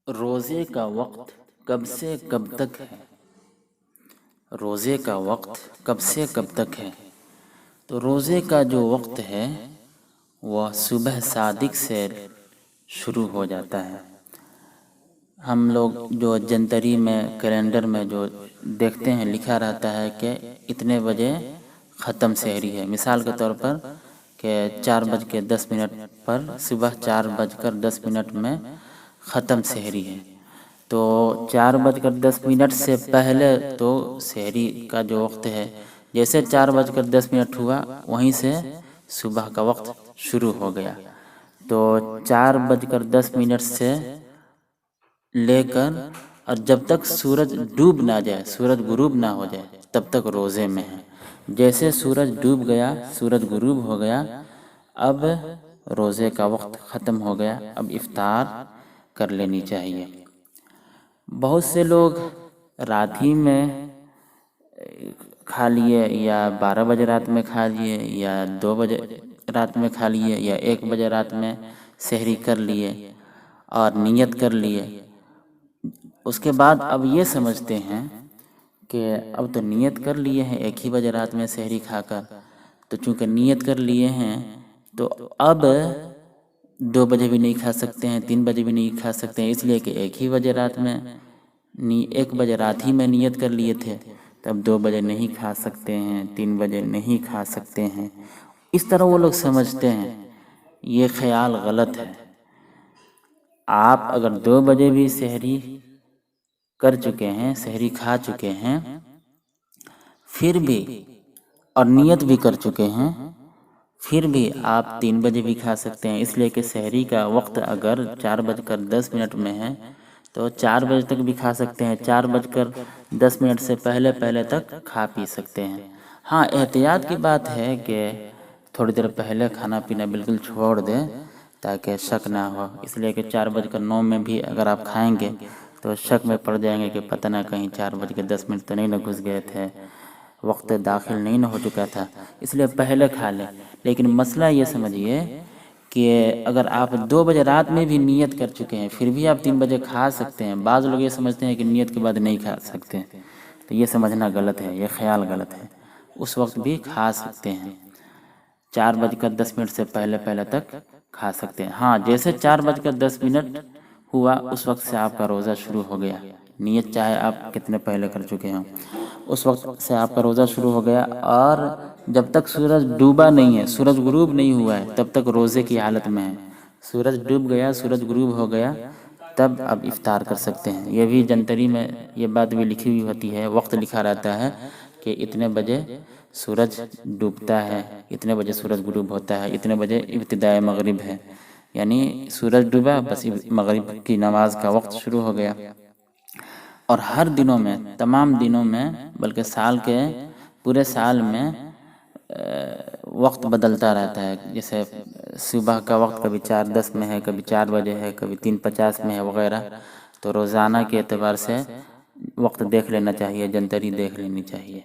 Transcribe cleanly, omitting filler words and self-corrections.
روزے کا وقت کب سے کب تک ہے؟ روزے کا وقت کب سے کب تک ہے؟ تو روزے کا جو وقت ہے وہ صبح صادق سے شروع ہو جاتا ہے۔ ہم لوگ جو جنتری میں کیلنڈر میں جو دیکھتے ہیں لکھا رہتا ہے کہ اتنے بجے ختم سحری ہے، مثال کے طور پر کہ 4:10 پر صبح 4:10 میں ختم سحری ہے۔ تو 4:10 سے پہلے تو سحری کا جو وقت ہے، جیسے 4:10 ہوا وہیں سے صبح کا وقت شروع ہو گیا۔ تو 4:10 سے لے کر اور جب تک سورج ڈوب نہ جائے، سورج غروب نہ ہو جائے، تب تک روزے میں ہے۔ جیسے سورج ڈوب گیا، سورج غروب ہو گیا، اب روزے کا وقت ختم ہو گیا، اب افطار کر لینی چاہیے۔ بہت سے لوگ رات ہی میں کھا لیے، یا 12 بجے رات میں کھا لیے، یا 2 بجے رات میں کھا لیے، یا 1 بجے رات میں سحری کر لیے اور نیت کر لیے۔ اس کے بعد اب یہ سمجھتے ہیں کہ اب تو نیت کر لیے ہیں 1 ہی بجے رات میں سحری کھا کر، تو چونکہ نیت کر لیے ہیں تو اب 2 بجے بھی نہیں کھا سکتے ہیں، 3 بجے بھی نہیں کھا سکتے ہیں، اس لیے کہ 1 ہی بجے رات میں 1 بجے رات ہی میں نیت کر لیے تھے، تب 2 بجے نہیں کھا سکتے ہیں، 3 بجے نہیں کھا سکتے ہیں۔ اس طرح وہ لوگ سمجھتے ہیں۔ یہ خیال غلط ہے۔ آپ اگر 2 بجے بھی سحری کر چکے ہیں، سحری کھا چکے ہیں، پھر بھی اور نیت بھی کر چکے ہیں، پھر بھی آپ 3 بجے بھی کھا سکتے ہیں، اس لیے کہ سحری کا وقت اگر 4:10 میں ہے تو 4 بجے تک بھی کھا سکتے ہیں، 4:10 سے پہلے تک کھا پی سکتے ہیں۔ ہاں، احتیاط کی بات ہے کہ تھوڑی دیر پہلے کھانا پینا بالکل چھوڑ دیں تاکہ شک نہ ہو، اس لیے کہ 4:09 میں بھی اگر آپ کھائیں گے تو شک میں پڑ جائیں گے کہ پتہ نہ کہیں 4:10 تو نہیں نہ گھس گئے تھے، وقت داخل نہیں نہ ہو چکا تھا، اس لیے پہلے کھا لیں۔ لیکن مسئلہ یہ سمجھیے کہ اگر آپ 2 بجے رات میں بھی نیت کر چکے ہیں، پھر بھی آپ 3 بجے کھا سکتے ہیں۔ بعض لوگ یہ سمجھتے ہیں کہ نیت کے بعد نہیں کھا سکتے، تو یہ سمجھنا غلط ہے، یہ خیال غلط ہے۔ اس وقت بھی کھا سکتے ہیں، 4:10 سے پہلے تک کھا سکتے ہیں۔ ہاں، جیسے 4:10 ہوا اس وقت سے آپ کا روزہ شروع ہو گیا، نیت چاہے آپ کتنے پہلے کر چکے ہیں، اس وقت سے آپ کا روزہ شروع ہو گیا، اور جب تک سورج ڈوبا نہیں ہے، سورج غروب نہیں ہوا ہے، تب تک روزے کی حالت میں ہے۔ سورج ڈوب گیا، سورج غروب ہو گیا، تب اب افطار کر سکتے ہیں۔ یہ بھی جنتری میں یہ بات بھی لکھی ہوئی ہوتی ہے، وقت لکھا رہتا ہے کہ اتنے بجے سورج ڈوبتا ہے، اتنے بجے سورج غروب ہوتا ہے، اتنے بجے ابتدائے مغرب ہے، یعنی سورج ڈوبا بس مغرب کی نماز کا وقت شروع ہو گیا۔ اور ہر دنوں میں، تمام دنوں میں، بلکہ سال کے پورے سال میں وقت بدلتا رہتا ہے۔ جیسے صبح کا وقت کبھی 4:10 میں ہے، کبھی 4 بجے ہے، کبھی 3:50 میں ہے وغیرہ، تو روزانہ کے اعتبار سے وقت دیکھ لینا چاہیے، جنتری دیکھ لینی چاہیے۔